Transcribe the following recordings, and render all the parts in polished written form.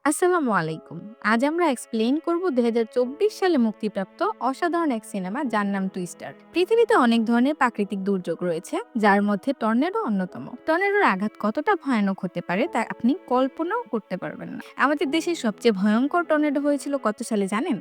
আসসালামু আলাইকুম। আজ আমরা এক্সপ্লেইন করব ২০২৪ সালে মুক্তিপ্রাপ্ত অসাধারণ এক সিনেমা যার নাম টুইস্টার। পৃথিবীতে অনেক ধরনের প্রাকৃতিক দুর্যোগ রয়েছে, যার মধ্যে টর্নেডো অন্যতম। টর্নেডোর আঘাত কতটা ভয়ানক হতে পারে তা আপনি কল্পনাও করতে পারবেন না। আমাদের দেশের সবচেয়ে ভয়ঙ্কর টর্নেডো হয়েছিল কত সালে জানেন?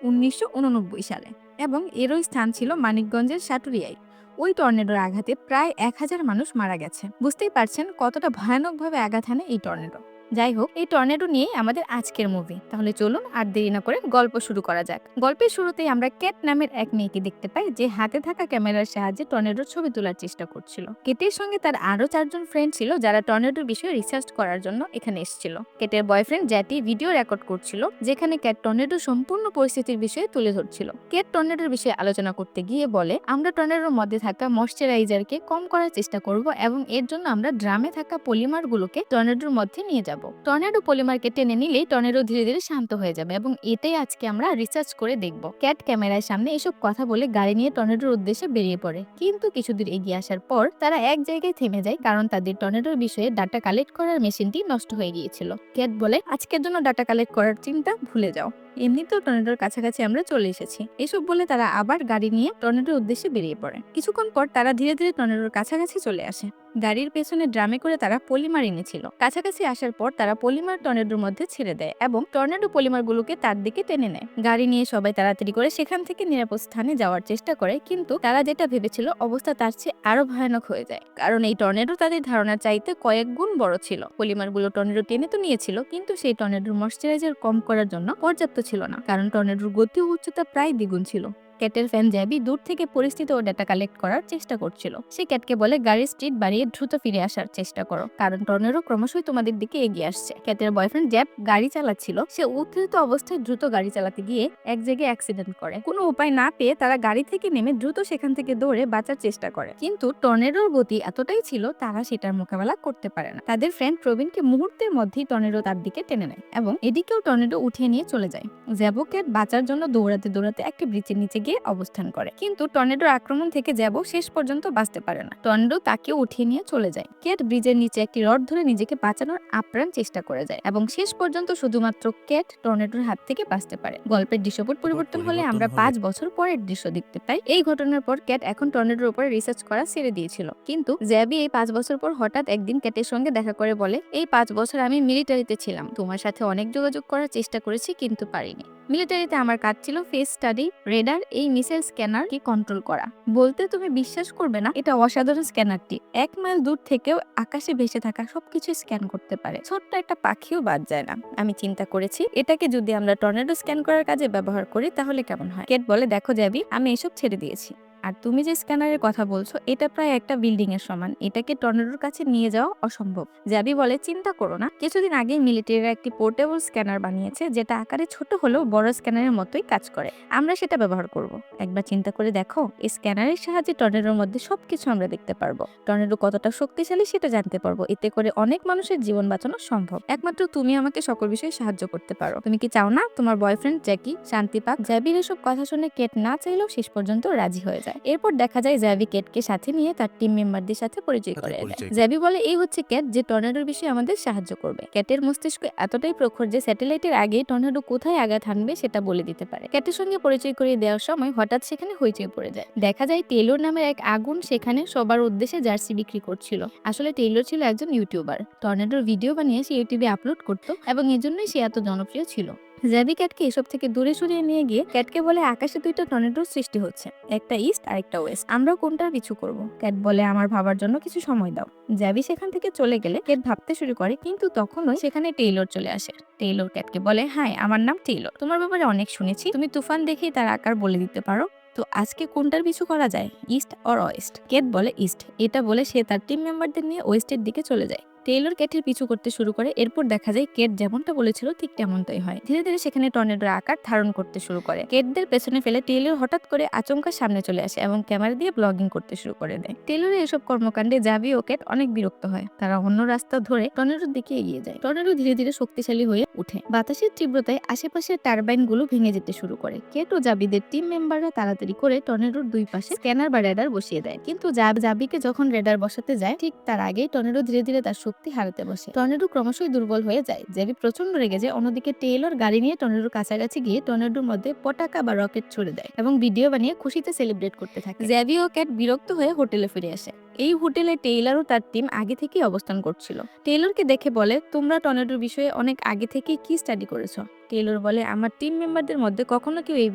১৯৮৯ সালে, এবং এরও স্থান ছিল মানিকগঞ্জের সাটুরিয়ায়। ওই টর্নেডোর আঘাতে প্রায় ১,০০০ মানুষ মারা গেছে। বুঝতেই পারছেন কতটা ভয়ানকভাবে আঘাত হানে এই টর্নেডো। যাই হোক, এই টর্নেডো নিয়ে আমাদের আজকের মুভি। তাহলে চলুন আর দেরি না করে গল্প শুরু করা যাক। গল্পের শুরুতেই আমরা কেট নামের এক মেয়েকে দেখতে পাই, যে হাতে থাকা ক্যামেরার সাহায্যে টর্নেডোর ছবি তোলার চেষ্টা করছিল। কেটের সঙ্গে তার আরো ৪ জন ফ্রেন্ড ছিল, যারা টর্নেডোর বিষয়ে রিসার্চ করার জন্য এখানে এসেছিল। কেটের বয়ফ্রেন্ড জ্যাটি ভিডিও রেকর্ড করছিল, যেখানে ক্যাট টর্নেডোর সম্পূর্ণ পরিস্থিতির বিষয়ে তুলে ধরছিল। কেট টর্নেডোর বিষয়ে আলোচনা করতে গিয়ে বলে, আমরা টর্নেডোর মধ্যে থাকা ময়েশ্চারাইজারকে কম করার চেষ্টা করব, এবং এর জন্য আমরা ড্রামে থাকা পলিমার গুলোকে টর্নেডোর মধ্যে নিয়ে যাব। টর্নেডো পলিমারকে টেনে নিলেই টর্নেডো ধীরে ধীরে শান্ত হয়ে যাবে, এবং এটাই আজকে আমরা রিসার্চ করে দেখব। ক্যাট ক্যামেরার সামনে এসব কথা বলে গাড়ি নিয়ে টর্নেডোর উদ্দেশ্যে বেরিয়ে পড়ে, কিন্তু কিছু দূর এগিয়ে আসার পর তারা এক জায়গায় থেমে যায়, কারণ তাদের টর্নেডোর বিষয়ে ডাটা কালেক্ট করার মেশিনটি নষ্ট হয়ে গিয়েছিল। ক্যাট বলে, আজকের জন্য ডাটা কালেক্ট করার চিন্তা ভুলে যাও, এমনিতেও টর্নেডোর কাছাকাছি আমরা চলে এসেছি। এসব বলে তারা আবার গাড়ি নিয়ে টর্নেডোর উদ্দেশ্যে বেরিয়ে পড়ে। কিছুক্ষণ পর তারা ধীরে ধীরে টর্নেডোর কাছাকাছি চলে আসে। গাড়ির পেছনে ড্রামে করে তারা পলিমার এনেছিল। কাছাকাছি আসার পর তারা পলিমার টর্নেডোর মধ্যে ছেড়ে দেয়, এবং টর্নেডো পলিমারগুলোকে তার দিকে টেনে নেয়। গাড়ি নিয়ে সবাই তাড়াতাড়ি করে সেখান থেকে নিরাপদ স্থানে যাওয়ার চেষ্টা করে, কিন্তু তারা যেটা ভেবেছিল অবস্থা তার চেয়ে আরো ভয়ানক হয়ে যায়, কারণ এই টর্নেডো তাদের ধারণার চাইতে কয়েক গুণ বড় ছিল। পলিমারগুলো টর্নেডো টেনে তো নিয়েছিল, কিন্তু সেই টর্নেডোর ময়েশ্চারাইজার কম করার জন্য পর্যাপ্ত ছিল না, কারণ টর্নেডোর গতি ও উচ্চতা প্রায় দ্বিগুণ ছিল। ক্যাটের ফ্যান জ্যাবি দূর থেকে পরিস্থিতি ও ডেটা কালেক্ট করার চেষ্টা করছিল। সে ক্যাটকে বলে, গাড়ির স্পিড বাড়িয়ে দ্রুত ফিরে আসার চেষ্টা করো, কারণ টর্নেডো ক্রমশই তোমাদের দিকে এগিয়ে আসছে। ক্যাটের বয়ফ্রেন্ড জ্যাব গাড়ি চালাচ্ছিল। সে উত্তেজিত অবস্থায় দ্রুত গাড়ি চালাতে গিয়ে এক জায়গায় অ্যাক্সিডেন্ট করে। কোনো উপায় না পেয়ে তারা গাড়ি থেকে নেমে দ্রুত সেখান থেকে দৌড়ে বাঁচার চেষ্টা করে, কিন্তু টর্নেডোর গতি এতটাই ছিল তারা সেটার মোকাবেলা করতে পারে না। তাদের ফ্রেন্ড প্রবীণকে মুহূর্তের মধ্যেই টর্নেডো তার দিকে টেনে নেয়, এবং এদিকেও টর্নেডো উঠিয়ে নিয়ে চলে যায়। জ্যাবো ক্যাট বাঁচার জন্য দৌড়াতে দৌড়াতে একটি ব্রিজের নিচে গিয়ে অবস্থান করে, কিন্তু টর্নেডোর আক্রমণ থেকে জ্যাবো শেষ পর্যন্ত বাঁচতে পারে না। টর্নেডো তাকে উঠিয়ে নিয়ে চলে যায়। ক্যাট ব্রিজের নিচে একটি রড ধরে নিজেকে বাঁচানোর আপ্রাণ চেষ্টা করে যায়, এবং শেষ পর্যন্ত শুধুমাত্র ক্যাট টর্নেডোর হাত থেকে বাঁচতে পারে। গল্পের দৃশ্যপট পরিবর্তন হলে আমরা ৫ বছর পরের দৃশ্য দেখতে পাই। এই ঘটনার পর ক্যাট এখন টর্নেডোর উপরে রিসার্চ করা ছেড়ে দিয়েছিল, কিন্তু জ্যাবি এই ৫ বছর পর হঠাৎ একদিন ক্যাটের সঙ্গে দেখা করে বলে, এই ৫ বছর আমি মিলিটারিতে ছিলাম, তোমার সাথে অনেক যোগাযোগ করার চেষ্টা করেছি কিন্তু পারিনি। মিলিটারিতে আমার কাজ ছিল ফেস স্টাডি, রেডার, এই মিসাইল স্ক্যানার কি কন্ট্রোল করা। বলতে তুমি বিশ্বাস করবে না, এটা অসাধারণ স্ক্যানারটি ১ মাইল দূর থেকেও আকাশে ভেসে থাকা সবকিছু স্ক্যান করতে পারে, ছোট্ট একটা পাখিও বাদ যায় না। আমি চিন্তা করেছি, এটাকে যদি আমরা টর্নেডো স্ক্যান করার কাজে ব্যবহার করি তাহলে কেমন হয়। কেট বলে, দেখো জ্যাবি, আমি এসব ছেড়ে দিয়েছি, আর তুমি যে স্ক্যানারের কথা বলছো এটা প্রায় একটা বিল্ডিং এর সমান, এটাকে টর্নেডোর কাছে নিয়ে যাওয়া অসম্ভব। জ্যাবি বলে, চিন্তা করো না, কিছুদিন আগে মিলিটারিরা একটি পোর্টেবল স্ক্যানার বানিয়েছে, যেটা আকারে ছোট হলেও বড় স্ক্যানারের মতোই কাজ করে, আমরা সেটা ব্যবহার করব। একবার চিন্তা করে দেখো, এই স্ক্যানারের সাহায্যে টর্নেডোর মধ্যে সবকিছু আমরা দেখতে পারবো, টর্নেডো কতটা শক্তিশালী সেটা জানতে পারবো, এতে করে অনেক মানুষের জীবন বাঁচানো সম্ভব। একমাত্র তুমি আমাকে সকল বিষয়ে সাহায্য করতে পারো, তুমি কি চাও না তোমার বয়ফ্রেন্ড জ্যাকি শান্তি পাক? জ্যাবির এসব কথা শুনে কেট না চাইলেও শেষ পর্যন্ত রাজি হয়ে যায়। এরপর দেখা যায় জ্যাবি কেটকে সাথে নিয়ে তার টিম মেম্বারদের সাথে পরিচয় করে দেয়। জ্যাবি বলে, এই হচ্ছে ক্যাট, যে টর্নেডোর বিষয়ে আমাদের সাহায্য করবে। ক্যাটের মস্তিষ্ক এতটাই প্রখর যে স্যাটেলাইটের আগে টর্নেডো কোথায় আঘাত হানবে সেটা বলে দিতে পারে। ক্যাটের সঙ্গে পরিচয় করিয়ে দেওয়ার সময় হঠাৎ সেখানে হইচই পড়ে যায়। দেখা যায় টেইলর নামের এক আগুন সেখানে সবার উদ্দেশ্যে জার্সি বিক্রি করছিল। আসলে টেইলর ছিল একজন ইউটিউবার, টর্নেডোর ভিডিও বানিয়ে সে ইউটিউবে আপলোড করতো, এবং এজন্যই সে এত জনপ্রিয় ছিল। জ্যাবি ক্যাটকে এসব থেকে দূরে সরিয়ে নিয়ে গিয়ে ক্যাটকে বলে, আকাশে ২টা টর্নেডোর সৃষ্টি হচ্ছে, একটা ইস্ট আর একটা ওয়েস্ট, আমরা কোনটার পিছু করব। ক্যাট বলে, আমার ভাবার জন্য কিছু সময় দাও। জ্যাবি সেখান থেকে চলে গেলে ক্যাট ভাবতে শুরু করে, কিন্তু তখনই সেখানে টেইলর চলে আসে। টেইলর ক্যাটকে বলে, হাই, আমার নাম টেইলর, তোমার ব্যাপারে অনেক শুনেছি, তুমি তুফান দেখেই তার আকার বলে দিতে পারো, তো আজকে কোনটার পিছু করা যায়, ইস্ট অর ওয়েস্ট? কেট বলে, ইস্ট। এটা বলে সে তার টিম মেম্বারদের নিয়ে ওয়েস্টের দিকে চলে যায়। টেইলর কেটের পিছু করতে শুরু করে। এরপর দেখা যায় কেট যেমনটা বলেছিল ঠিক তেমনটাই হয়। ধীরে ধীরে সেখানে টর্নেডোর আকার ধারণ করতে শুরু করে। কেটদের পেছনে ফেলে টেইলর হঠাৎ করে আচমকা সামনে চলে আসে এবং ক্যামেরা দিয়ে ব্লগিং করতে শুরু করে দেয়। টেইলরের এসব কর্মকাণ্ডে জ্যাবি ও কেট অনেক বিরক্ত হয়। তারা অন্য রাস্তা ধরে টর্নেডোর দিকে এগিয়ে যায়। টর্নেডো ধীরে ধীরে শক্তিশালী হয়ে ওঠে। বাতাসের তীব্রতায় আশেপাশের টারবাইন গুলো ভেঙে যেতে শুরু করে। কেট ও জাবিদের টিম মেম্বাররা তাড়াতাড়ি করে টর্নেডোর দুই পাশে স্ক্যানার বা রেডার বসিয়ে দেয়। কিন্তু জাবিকে যখন রেডার বসাতে যায় ঠিক তার আগেই টর্নেডো ধীরে ধীরে তার শক্তি হারাতে বসে। টর্নেডো ক্রমশই দুর্বল হয়ে যায়। জেবি প্রচন্ড রেগে যায়। অন্যদিকে টেইলর গাড়ি নিয়ে টর্নেডোর কাছাকাছি গিয়ে টর্নেডোর মধ্যে পটাকা বা রকেট ছুড়ে দেয় এবং ভিডিও বানিয়ে খুশিতে সেলিব্রেট করতে থাকে। জেবি ও ক্যাট বিরক্ত হয়ে হোটেলে ফিরে আসে। এই হোটেলে টেইলর ও তার টিম আগে থেকেই অবস্থান করছিল। টেইলরকে দেখে বলে, তোমরা টর্নেডোর বিষয়ে অনেক আগে থেকেই কি স্টাডি করেছো? টেইলর বলে, আমার টিম মেম্বারদের মধ্যে কখনো কেউ এই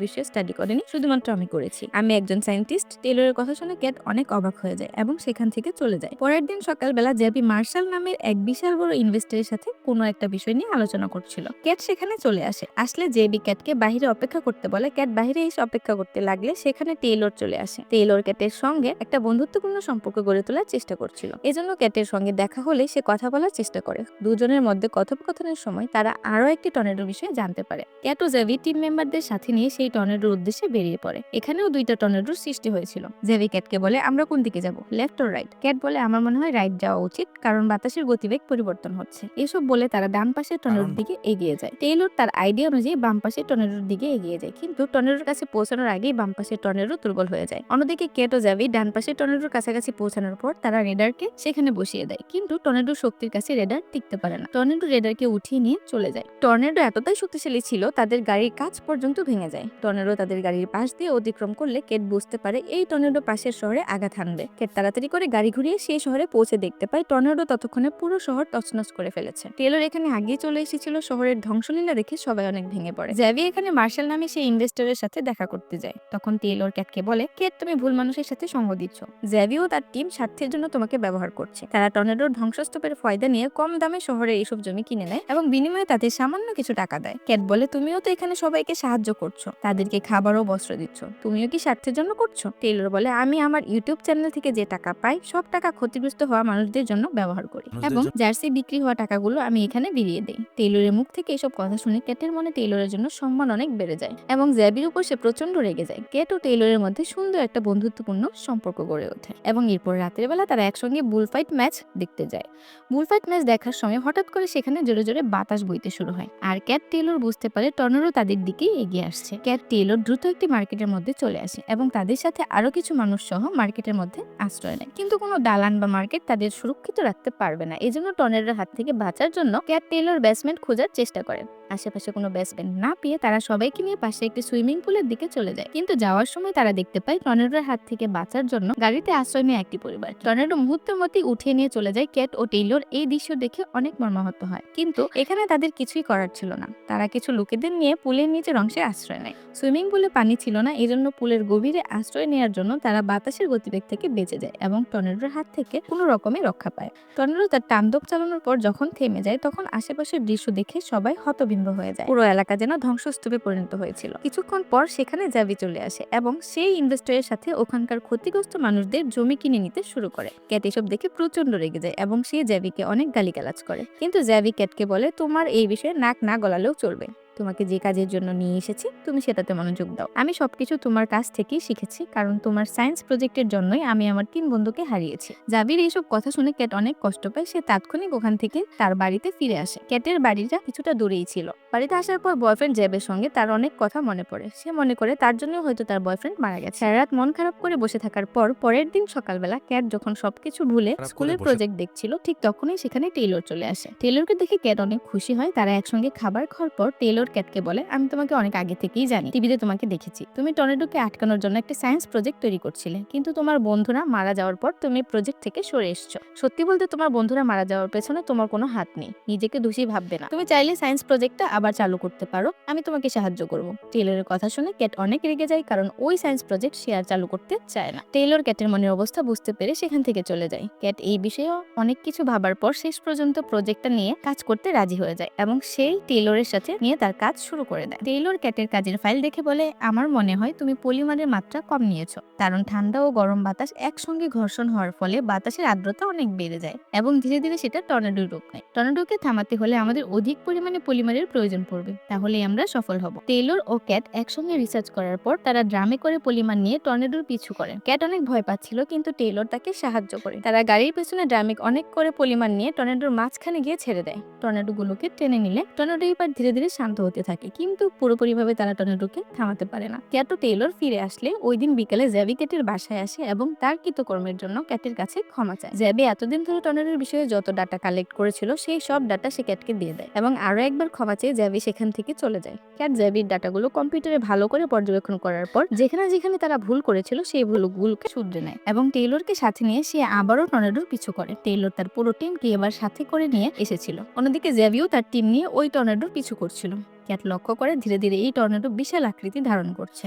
বিষয়ে স্টাডি করেনি, শুধুমাত্র আমি করেছি। আমি একজন সায়েন্টিস্ট। টেইলরের কথা শুনে ক্যাট অনেক অবাক হয়ে যায় এবং সেখান থেকে চলে যায়। পরের দিন সকালবেলা জেবি মার্শাল নামের এক বিশাল বড় ইনভেস্টরের সাথে কোনো একটা বিষয় নিয়ে আলোচনা করছিল। ক্যাট সেখানে চলে আসলে জেবি ক্যাটকে বাইরে অপেক্ষা করতে বলে। ক্যাট বাইরে এসে অপেক্ষা করতে লাগলে সেখানে টেইলর চলে আসে। টেইলর ক্যাটের সঙ্গে একটা বন্ধুত্বপূর্ণ সম্পর্ক গড়ে তোলার চেষ্টা করছিল। এজন্য ক্যাটের সঙ্গে দেখা হলে সে কথা বলার চেষ্টা করে। দুজনের মধ্যে কথোপকথনের সময় তারা আরো একটি টর্নেডোর বিষয়ে জানতে পারে। ক্যাট ও জেবি টিম মেম্বারদের সাথে নিয়ে সেই টর্নেডোর উদ্দেশ্যে বেরিয়ে পড়ে। এখানেও দুইটা টর্নেডোর সৃষ্টি হয়েছিল। জেবি ক্যাটকে বলে, আমরা কোন দিকে যাব, লেফট অর রাইট? ক্যাট বলে, আমার মনে হয় রাইট যাওয়া উচিত, কারণ বাতাসের গতিবেগ পরিবর্তন হচ্ছে। এসব বলে তারা ডান পাশের টর্নেডোর দিকে এগিয়ে যায়। টেইলর তার আইডিয়া অনুযায়ী বাম পাশের টর্নেডোর দিকে এগিয়ে যায়, কিন্তু টর্নেডোর কাছে পৌঁছানোর আগেই বাম পাশের টর্নেডো দুর্বল হয়ে যায়। অন্যদিকে ক্যাট ও জেবি ডান পাশের টর্নেডোর কাছাকাছি পৌঁছানোর পর তারা রেডারকে সেখানে বসিয়ে দেয়, কিন্তু টর্নেডোর শক্তির কাছে রেডার টিকতে পারে না। টর্নেডো রেডারকে উঠিয়ে নিয়ে চলে যায়। টর্নেডো এতটাই শক্তিশালী ছিল তাদের গাড়ির কাঁচ পর্যন্ত ভেঙে যায়। টর্নেডো তাদের গাড়ির পাশ দিয়ে অতিক্রম করলে কেট বুঝতে পারে এই টর্নেডো পাশের শহরে আঘাত হানবে। কেট তাড়াতাড়ি করে গাড়ি ঘুরিয়ে সেই শহরে পৌঁছে দেখতে পায় টর্নেডো ততক্ষণে পুরো শহর তছনছ করে ফেলেছে। টেলর এখানে আগেই চলে এসেছিল। শহরের ধ্বংসলীলা দেখে সবাই অনেক ভেঙে পড়ে। জ্যাভি এখানে মার্শাল নামে সেই ইনভেস্টরের সাথে দেখা করতে যায়। তখন টেলর ক্যাটকে বলে, কেট তুমি ভুল মানুষের সাথে সঙ্গ দিচ্ছ। জ্যাভি ও তার টিম স্বার্থের জন্য তোমাকে ব্যবহার করছে। তারা টর্নেডোর ধ্বংসস্তূপের ফয়দা নিয়ে কম দামে শহরে এইসব জমি কিনে নেয় এবং বিনিময়ে তাদের সামান্য কিছু টাকা দেয়। ক্যাট বলে, তুমিও তো এখানে সবাইকে সাহায্য করছো, তাদেরকে খাবার ও বস্ত্র দিচ্ছ, তুমিও কি স্বার্থের জন্য করছো? টেইলর বলে, আমি আমার ইউটিউব চ্যানেল থেকে যে টাকা পাই সব টাকা ক্ষতিগ্রস্ত হওয়া মানুষদের জন্য ব্যবহার করি এবং জার্সি বিক্রি হওয়া টাকাগুলো আমি এখানে বিলিয়ে দেই। টেইলরের মুখ থেকে এসব কথা শুনে ক্যাটের মনে টেইলরের জন্য সম্মান অনেক বেড়ে যায় এবং জ্যাবির উপর সে প্রচন্ড রেগে যায়। ক্যাট ও টেইলরের মধ্যে সুন্দর একটা বন্ধুত্বপূর্ণ সম্পর্ক গড়ে ওঠে এবং এরপর রাতের বেলা তারা একসঙ্গে বুলফাইট ম্যাচ দেখতে যায়। বুলফাইট ম্যাচ দেখার সময় হঠাৎ করে সেখানে জোরে জোরে বাতাস বইতে শুরু হয় আর ক্যাট টেইলর বুঝতে পারে টর্নেডো তাদের দিকেই এগিয়ে আসছে। ক্যাট টেইলর দ্রুত একটি মার্কেটের মধ্যে চলে আসে এবং তাদের সাথে আরো কিছু মানুষ সহ মার্কেটের মধ্যে আশ্রয় নেয়, কিন্তু কোনো দালান বা মার্কেট তাদের সুরক্ষিত রাখতে পারবে না। এজন্য টর্নেডোর হাত থেকে বাঁচার জন্য ক্যাট টেইলর বেসমেন্ট খোঁজার চেষ্টা করে। আশেপাশে কোনো বেসমেন্ট না পেয়ে তারা সবাইকে নিয়ে পাশে একটি সুইমিং পুলের দিকে চলে যায়, কিন্তু যাওয়ার সময় তারা দেখতে পায় টর্নেডোর হাত থেকে বাঁচার জন্য গাড়িতে আশ্রয় নেয় একটি পরিবার। টর্নেডো মুহূর্তের মধ্যেই উঠিয়ে নিয়ে চলে যায়। ক্যাট ও টেইলর এই দৃশ্য দেখে অনেক মর্মাহত হয়, কিন্তু এখানে তাদের কিছুই করার ছিল না। তারা কিছু লোকেদের নিয়ে পুলের নিচের অংশে আশ্রয় নেয়। সুইমিং পুলে পানি ছিল না, এজন্য পুলের গভীরে আশ্রয় নেওয়ার জন্য তারা বাতাসের গতিবেগ থেকে বেঁচে যায় এবং টর্নেডোর হাত থেকে কোনো রকমে রক্ষা পায়। টর্নেডো তার তাণ্ডব চালানোর পর যখন থেমে যায় তখন আশেপাশের দৃশ্য দেখে সবাই হতভম্ব হয়ে যায়। পুরো এলাকা যেন ধ্বংসস্তূপে পরিণত হয়েছিল। কিছুক্ষণ পর সেখানে জ্যাবি চলে আসে এবং সেই ইনভেস্টরের সাথে ওখানকার ক্ষতিগ্রস্ত মানুষদের জমি কিনে নিতে শুরু করে। ক্যাট এসব দেখে প্রচন্ড রেগে যায় এবং সে জ্যাবিকে অনেক গালিগালাজ করে, কিন্তু জ্যাবি ক্যাটকে বলে, তোমার এই বিষয়ে নাক না গলালেও চলবে। তোমাকে যে কাজের জন্য নিয়ে এসেছি তুমি সেটাতে মনোযোগ দাও। আমি সবকিছু তোমার কাছ থেকেই শিখেছি, কারণ তোমার সায়েন্স প্রজেক্টের জন্যই আমি আমার 3 বন্ধুকে হারিয়েছি। জাবির এইসব কথা শুনে ক্যাট অনেক কষ্ট পায়। সে তাৎক্ষণিক ওখান থেকে তার বাড়িতে ফিরে আসে। ক্যাটের বাড়িটা কিছুটা দূরেই ছিল। বাড়িতে আসার পর বয়ফ্রেন্ড জ্যাবের সঙ্গে তার অনেক কথা মনে পড়ে। সে মনে করে তার জন্য হয়তো তার বয়ফ্রেন্ড মারা গেছে। সারা রাত মন খারাপ করে বসে থাকার পর পরের দিন সকালবেলা ক্যাট যখন সবকিছু ভুলে স্কুলের প্রজেক্ট দেখছিল, ঠিক তখনই সেখানে টেইলর চলে আসে। টেইলরকে দেখে ক্যাট অনেক খুশি হয়। তারা একসঙ্গে খাবার খাওয়ার পর টেইলর ক্যাটকে বলে, আমি তোমাকে অনেক আগে থেকেই জানি, টিভিতে তোমাকে দেখেছি। তুমি টর্নেডোকে আটকানোর জন্য একটা সায়েন্স প্রজেক্ট তৈরি করছিলে, কিন্তু তোমার বন্ধুরা মারা যাওয়ার পর তুমি প্রজেক্ট থেকে সরে এসেছো। সত্যি বলতে তোমার বন্ধুরা মারা যাওয়ার পেছনে তোমার কোনো হাত নেই। নিজেকে দোষী ভাববে না। তুমি চাইলে সায়েন্স প্রজেক্টটা আবার চালু করতে পারো, আমি তোমাকে সাহায্য করব। টেইলরের কথা শুনে ক্যাট অনেক রেগে যায়, কারণ ওই সায়েন্স প্রজেক্ট সে আর চালু করতে চায় না। টেইলর ক্যাটের মনের অবস্থা বুঝতে পেরে সেখান থেকে চলে যায়। ক্যাট এই বিষয়ে অনেক কিছু ভাবার পর শেষ পর্যন্ত প্রজেক্টটা নিয়ে কাজ করতে রাজি হয়ে যায় এবং সেই টেইলরের সাথে নিয়ে তার কাজ শুরু করে দেয়। টেইলর ক্যাটের কাজের ফাইল দেখে বলে, আমার মনে হয় তুমি পলিমারের মাত্রা কম নিয়েছো, কারণ ঠান্ডা ও গরম বাতাস একসঙ্গে ঘর্ষণ হওয়ার ফলে বাতাসের আর্দ্রতা অনেক বেড়ে যায় এবং ধীরে ধীরে সেটা টর্নেডোর রূপ নেয়। টর্নেডোকে থামাতে হলে আমাদের অধিক পরিমাণে পলিমারের প্রয়োজন পড়বে, তাহলে আমরা সফল হব। টেইলর ও ক্যাট একসঙ্গে রিসার্চ করার পর তারা ড্রামে করে পলিমার নিয়ে টর্নেডোর পিছু করে। ক্যাট অনেক ভয় পাচ্ছিল, কিন্তু টেইলর তাকে সাহায্য করে। তারা গাড়ির পেছনে ড্রামে অনেক করে পলিমার নিয়ে টর্নেডোর মাঝখানে গিয়ে ছেড়ে দেয়। টর্নেডো গুলোকে টেনে নিলে টর্নেডো এবার ধীরে ধীরে শান্ত হতে থাকে, কিন্তু পুরোপুরিভাবে তারা টর্নেডোকে থামাতে পারে না। ক্যাট ও টেইলর ফিরে আসলে ওই দিন বিকেলে জ্যাবি ক্যাটের বাসায় আসে এবং তার কৃতকর্মের জন্য ক্যাটের কাছে ক্ষমা চায়। জ্যাবি এতদিন ধরে টর্নেডোর বিষয়ে যত ডাটা কালেক্ট করেছিল সেই সব ডাটা সে ক্যাটকে দিয়ে দেয় এবং আরো একবার ক্ষমা চেয়ে জ্যাবি সেখান থেকে চলে যায়। ক্যাট জ্যাবির ডাটাগুলো কম্পিউটারে ভালো করে পর্যবেক্ষণ করার পর যেখানে যেখানে তারা ভুল করেছিল সেই ভুলগুলোকে শুধরে নেয় এবং টেইলরকে সাথে নিয়ে সে আবারও টর্নেডোর পিছু করে। টেইলর তার পুরো টিমকে এবার সাথে করে নিয়ে এসেছিল। অন্যদিকে জ্যাবিও তার টিম নিয়ে ওই টর্নেডোর পিছু করছিল। ক্যাট লক্ষ্য করে ধীরে ধীরে এই টর্নেডো বিশাল আকৃতি ধারণ করছে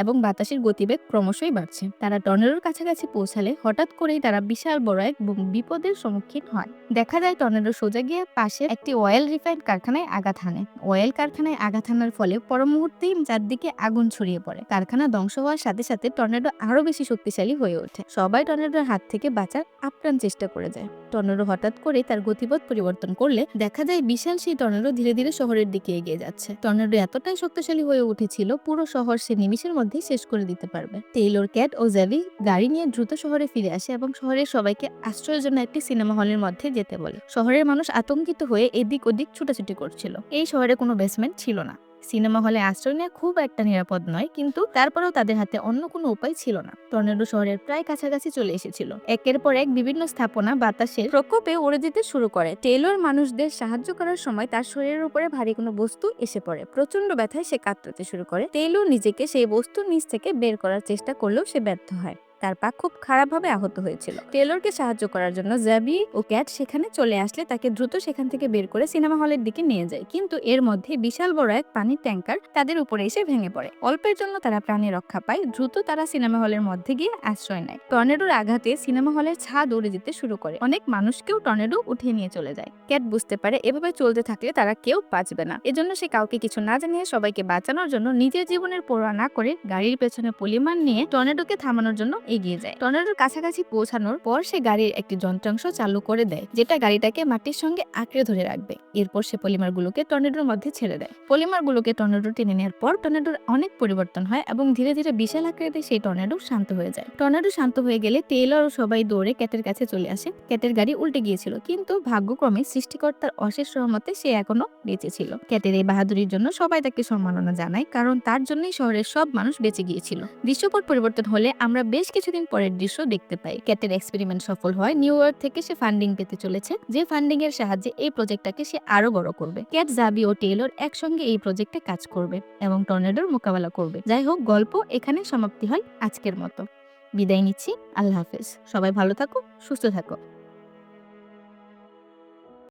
এবং বাতাসের গতিবেগ ক্রমশই বাড়ছে। তারা টর্নেডোর কাছাকাছি পৌঁছালে হঠাৎ করেই তারা বিশাল বড় এক বিপদের সম্মুখীন হয়। দেখা যায় টর্নেডো সোজা গিয়ে পাশে একটি অয়েল রিফাইন কারখানায় আঘাত হানে। অয়েল কারখানায় আঘাত হানার ফলে পর মুহূর্তেই চারদিকে আগুন ছড়িয়ে পড়ে। কারখানা ধ্বংস হওয়ার সাথে সাথে টর্নেডো আরো বেশি শক্তিশালী হয়ে ওঠে। সবাই টর্নেডোর হাত থেকে বাঁচার আপ্রাণ চেষ্টা করে যায়। টর্নেডো হঠাৎ করে তার গতিপথ পরিবর্তন করলে দেখা যায় বিশাল সেই টর্নেডো ধীরে ধীরে শহরের দিকে এগিয়ে যাচ্ছে। টর্নেডো এতটাই শক্তিশালী হয়ে উঠেছিল পুরো শহর সে নিমিষের মধ্যেই শেষ করে দিতে পারবে। টেইলর, ক্যাট ও জ্যাবি গাড়ি নিয়ে দ্রুত শহরে ফিরে আসে এবং শহরের সবাইকে আশ্রয়ের জন্য একটি সিনেমা হলের মধ্যে যেতে বলে। শহরের মানুষ আতঙ্কিত হয়ে এদিক ওদিক ছুটাছুটি করছিল। এই শহরে কোনো বেসমেন্ট ছিল না। সিনেমা হলে আশ্রয় নেওয়া খুব একটা নিরাপদ নয়, কিন্তু তারপরেও তাদের হাতে অন্য কোনো উপায় ছিল না। টর্নেডো শহরের প্রায় কাছাকাছি চলে এসেছিল। একের পর এক বিভিন্ন স্থাপনা বাতাসের প্রকোপে উড়ে যেতে শুরু করে। টেইলর মানুষদের সাহায্য করার সময় তার শরীরের উপরে ভারী কোনো বস্তু এসে পড়ে। প্রচন্ড ব্যথায় সে কাতরাতে শুরু করে। টেইলর নিজেকে সেই বস্তুর নিচ থেকে বের করার চেষ্টা করলেও সে ব্যর্থ হয়। তার পা খুব খারাপভাবে আহত হয়েছিল। টেইলরকে সাহায্য করার জন্য জ্যাবি ও ক্যাট সেখানে চলে আসলে তাকে দ্রুত সেখান থেকে বের করে সিনেমা হলের দিকে নিয়ে যায়, কিন্তু এর মধ্যে বিশাল বড় এক পানির ট্যাঙ্কার তাদের উপরে এসে ভেঙে পড়ে। অল্পের জন্য তারা প্রাণে রক্ষা পায়। দ্রুত তারা সিনেমা হলের মধ্যে গিয়ে আশ্রয় নেয়। টর্নেডোর আঘাতে সিনেমা হলের ছাদ উড়ে যেতে শুরু করে। অনেক মানুষকেও টর্নেডো উঠিয়ে নিয়ে চলে যায়। ক্যাট বুঝতে পারে এভাবে চলতে থাকলে তারা কেউ বাঁচবে না। এজন্য সে কাউকে কিছু না জানিয়ে সবাইকে বাঁচানোর জন্য নিজের জীবনের পরোয়া না করে গাড়ির পেছনে পলিমান নিয়ে টর্নেডোকে থামানোর জন্য এগিয়ে যায়। টর্নেডোর কাছাকাছি পৌঁছানোর পর সে গাড়ির একটি যন্ত্রাংশ চালু করে দেয়, যেটা গাড়িটাকে মাটির সঙ্গে আঁকড়ে ধরে রাখবে। এরপর সে পলিমারগুলোকে টর্নেডোর মধ্যে ছেড়ে দেয়। পলিমারগুলোকে টর্নেডো টেনে নেওয়ার পর টর্নেডোর অনেক পরিবর্তন হয় এবং ধীরে ধীরে বিশাল আকারে সেই টর্নেডো শান্ত হয়ে যায়। টর্নেডো শান্ত হয়ে গেলে টেইলর ও সবাই দৌড়ে ক্যাটের কাছে চলে আসে। ক্যাটের গাড়ি উল্টে গিয়েছিল, কিন্তু ভাগ্যক্রমে সৃষ্টিকর্তার অশেষ রহমতে সে এখনো বেঁচে ছিল। ক্যাটের এই বাহাদুরির জন্য সবাই তাকে সম্মাননা জানায়, কারণ তার জন্যই শহরের সব মানুষ বেঁচে গিয়েছিল। দৃশ্যপট পরিবর্তন হলে আমরা বেশ কিছুদিন পরের দৃশ্য দেখতে পাই। ক্যাটের এক্সপেরিমেন্ট সফল হয়। নিউ ইয়র্ক থেকে সে ফান্ডিং পেতে চলেছে, যে ফান্ডিং এর সাহায্যে এই প্রজেক্টটাকে সে আরো বড় করবে। ক্যাট, জ্যাবি ও টেইলর একসঙ্গে এই প্রজেক্টে কাজ করবে এবং টর্নেডোর মোকাবেলা করবে। যাই হোক, গল্প এখানে সমাপ্তি হয় আজকের মতো। বিদায় নিচ্ছি। আল্লাহ হাফেজ। সবাই ভালো থাকো, সুস্থ থাকো।